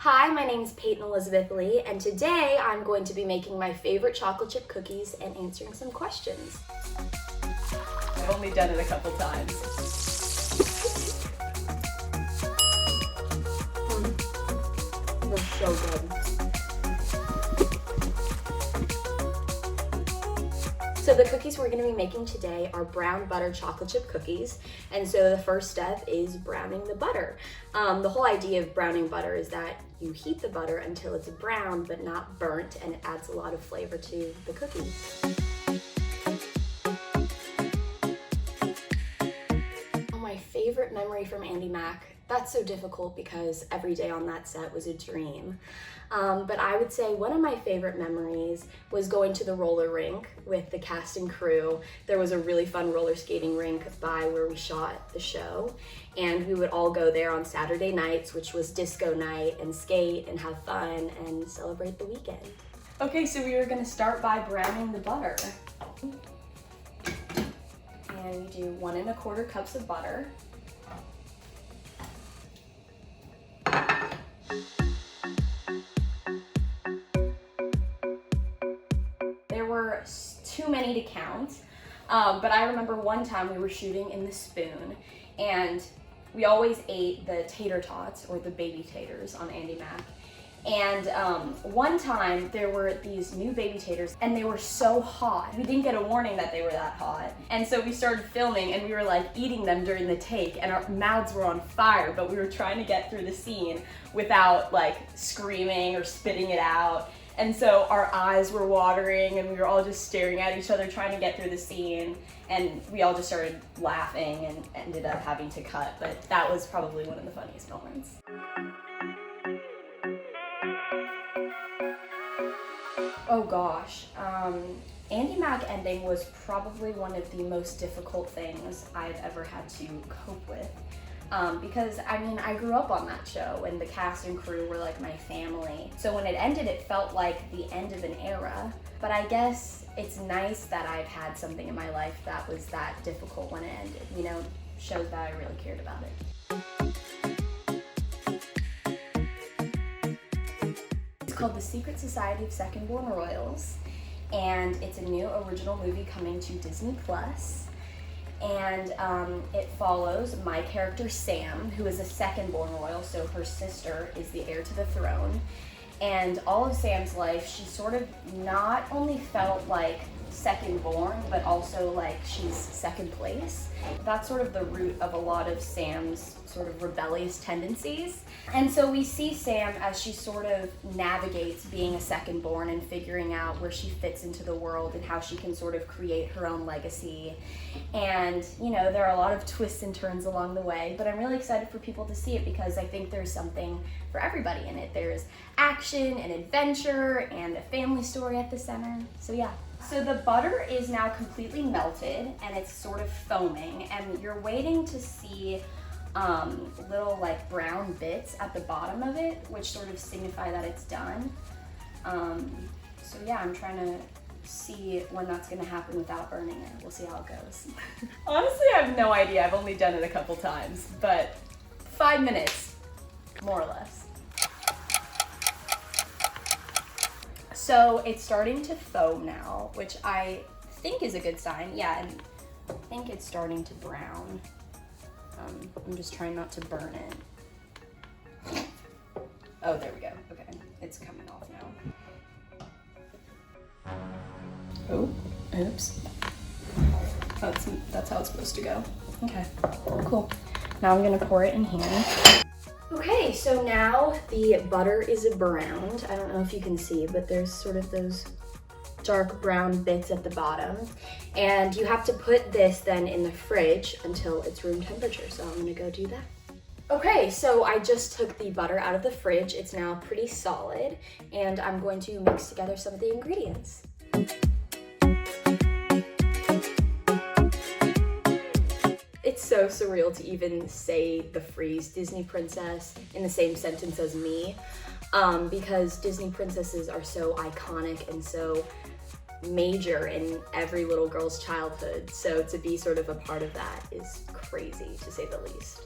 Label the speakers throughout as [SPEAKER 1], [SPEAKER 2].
[SPEAKER 1] Hi, my name is Peyton Elizabeth Lee, and today I'm going to be making my favorite chocolate chip cookies and answering some questions.
[SPEAKER 2] I've only done it a couple times.
[SPEAKER 1] They're so good. So the cookies we're going to be making today are brown butter chocolate chip cookies, and so the first step is browning the butter. The whole idea of browning butter is that you heat the butter until it's brown but not burnt, and it adds a lot of flavor to the cookies. My favorite memory from ANDI MACK. That's so difficult because every day on that set was a dream. But I would say one of my favorite memories was going to the roller rink with the cast and crew. There was a really fun roller skating rink by where we shot the show, and we would all go there on Saturday nights, which was disco night, and skate and have fun and celebrate the weekend. Okay, so we are gonna start by browning the butter. And we do 1 1/4 cups of butter. There were too many to count, but I remember one time we were shooting in the Spoon, and we always ate the tater tots, or the baby taters, on ANDI MACK. And one time there were these new baby taters, and they were so hot. We didn't get a warning that they were that hot. And so we started filming, and we were like eating them during the take, and our mouths were on fire, but we were trying to get through the scene without like screaming or spitting it out. And so our eyes were watering, and we were all just staring at each other trying to get through the scene, and we all just started laughing and ended up having to cut, but that was probably one of the funniest moments. Oh gosh, ANDI MACK ending was probably one of the most difficult things I've ever had to cope with. Because I mean, I grew up on that show, and the cast and crew were like my family. So when it ended, it felt like the end of an era. But I guess it's nice that I've had something in my life that was that difficult when it ended. You know, shows that I really cared about it. It's called The Secret Society of Second Born Royals, and it's a new original movie coming to Disney+. And it follows my character Sam, who is a second-born royal, so her sister is the heir to the throne. And all of Sam's life, she sort of not only felt like second-born, but also like she's second place. That's sort of the root of a lot of Sam's sort of rebellious tendencies. And so we see Sam as she sort of navigates being a second-born and figuring out where she fits into the world and how she can sort of create her own legacy. And, you know, there are a lot of twists and turns along the way, but I'm really excited for people to see it because I think there's something for everybody in it. There's action and adventure and a family story at the center. So yeah. So the butter is now completely melted, and it's sort of foaming, and you're waiting to see little like brown bits at the bottom of it, which sort of signify that it's done. So yeah, I'm trying to see when that's gonna happen without burning it. We'll see how it goes.
[SPEAKER 2] Honestly, I have no idea. I've only done it a couple times, but
[SPEAKER 1] 5 minutes, more or less. So it's starting to foam now, which I think is a good sign. Yeah, and I think it's starting to brown. I'm just trying not to burn it. Oh, there we go. Okay, it's coming off now. Oh, oops. That's how it's supposed to go. Okay, cool. Now I'm gonna pour it in here. Okay, so now the butter is browned. I don't know if you can see, but there's sort of those dark brown bits at the bottom. And you have to put this then in the fridge until it's room temperature. So I'm gonna go do that. Okay, so I just took the butter out of the fridge. It's now pretty solid, and I'm going to mix together some of the ingredients. It's so surreal to even say the phrase Disney princess in the same sentence as me, because Disney princesses are so iconic and so major in every little girl's childhood. So to be sort of a part of that is crazy, to say the least.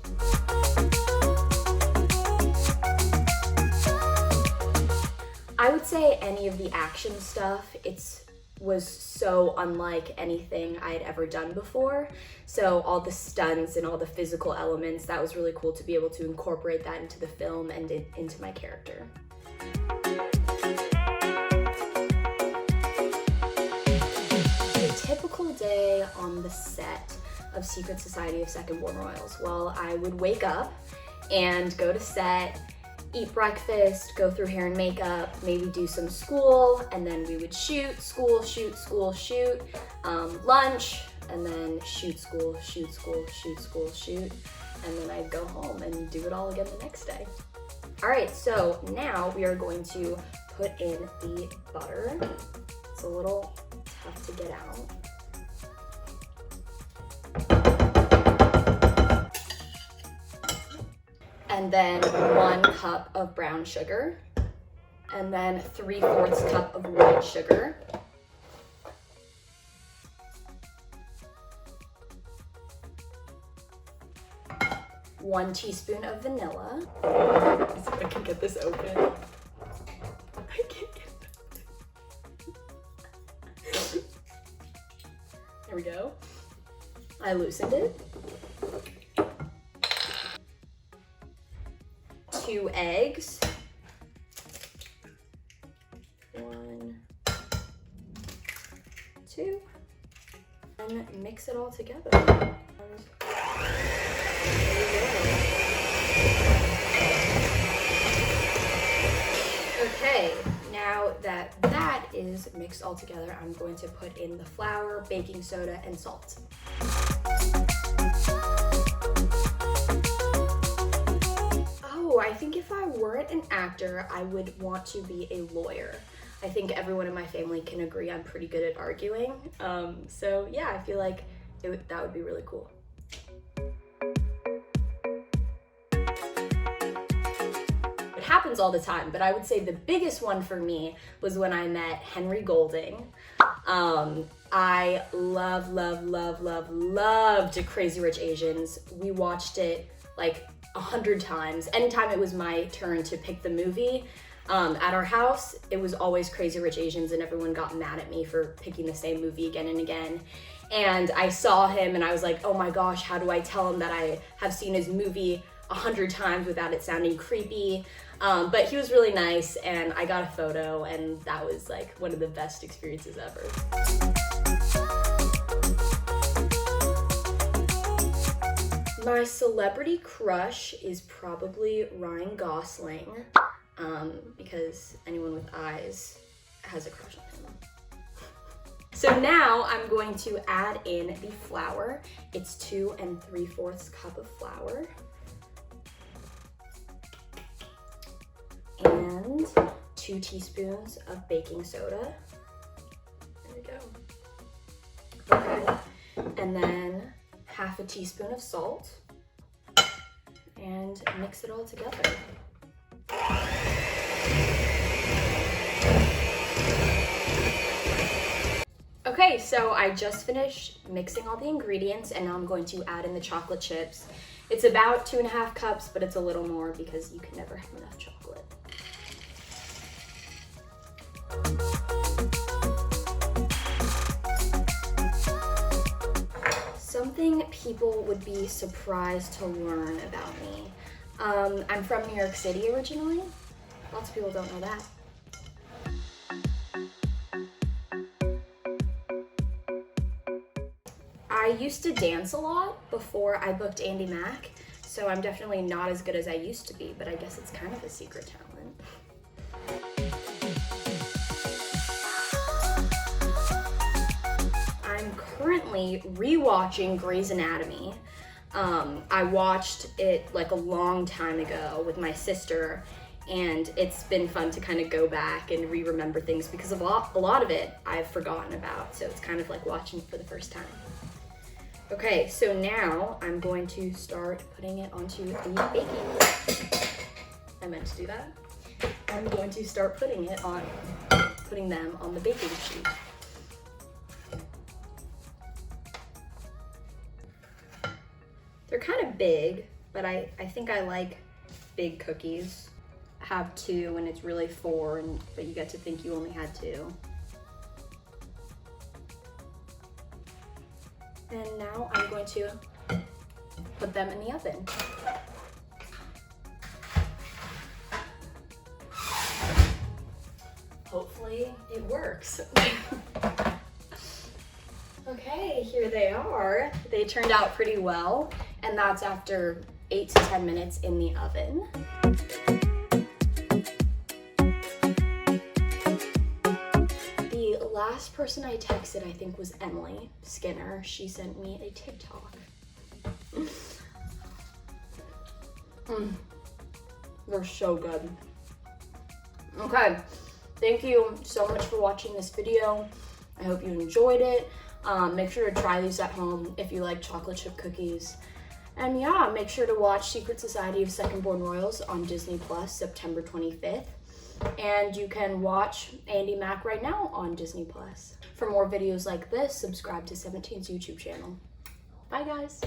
[SPEAKER 1] would say any of the action stuff, was so unlike anything I had ever done before. So all the stunts and all the physical elements, that was really cool to be able to incorporate that into the film and into my character. A typical day on the set of Secret Society of Second Born Royals. Well, I would wake up and go to set, eat breakfast, go through hair and makeup, maybe do some school, and then we would shoot, school, shoot, school, shoot, lunch, and then shoot, school, shoot, school, shoot, school, shoot, and then I'd go home and do it all again the next day. All right, so now we are going to put in the butter. It's a little tough to get out. And then 1 cup of brown sugar, and then 3/4 cup of white sugar. One teaspoon of vanilla. Let's see if I can get this open. I can't get it open. There we go. I loosened it. 2 eggs. 1, 2, and mix it all together. Okay, now that that is mixed all together, I'm going to put in the flour, baking soda, and salt. I think if I weren't an actor, I would want to be a lawyer. I think everyone in my family can agree I'm pretty good at arguing. So yeah, I feel like that would be really cool. It happens all the time, but I would say the biggest one for me was when I met Henry Golding. I loved Crazy Rich Asians. We watched it like 100 times. Anytime it was my turn to pick the movie at our house, it was always Crazy Rich Asians, and everyone got mad at me for picking the same movie again and again. And I saw him and I was like, oh my gosh, how do I tell him that I have seen his movie 100 times without it sounding creepy? But he was really nice, and I got a photo, and that was like one of the best experiences ever. My celebrity crush is probably Ryan Gosling, because anyone with eyes has a crush on him. So now I'm going to add in the flour. It's 2 3/4 cup of flour. And 2 teaspoons of baking soda. There we go. Okay, and then 1/2 teaspoon of salt, and mix it all together. Okay, so I just finished mixing all the ingredients, and now I'm going to add in the chocolate chips. It's about 2.5 cups, but it's a little more because you can never have enough chocolate. Something people would be surprised to learn about me. I'm from New York City originally. Lots of people don't know that. I used to dance a lot before I booked ANDI MACK, so I'm definitely not as good as I used to be, but I guess it's kind of a secret talent. I'm currently rewatching Grey's Anatomy. I watched it like a long time ago with my sister, and it's been fun to kind of go back and re-remember things because a lot of it I've forgotten about, so it's kind of like watching it for the first time. Okay, so now I'm going to start putting it onto the baking. I meant to do that. I'm going to start putting them on the baking sheet. They're kind of big, but I think I like big cookies. have 2 and it's really 4, but you get to think you only had 2. And now I'm going to put them in the oven. Hopefully it works. Okay, here they are. They turned out pretty well, and that's after 8 to 10 minutes in the oven. The last person I texted, I think, was Emily Skinner. She sent me a TikTok. They're so good. Okay, thank you so much for watching this video. I hope you enjoyed it. Make sure to try these at home if you like chocolate chip cookies. And yeah, make sure to watch Secret Society of Second Born Royals on Disney Plus September 25th. And you can watch ANDI MACK right now on Disney Plus. For more videos like this, subscribe to 17's YouTube channel. Bye guys.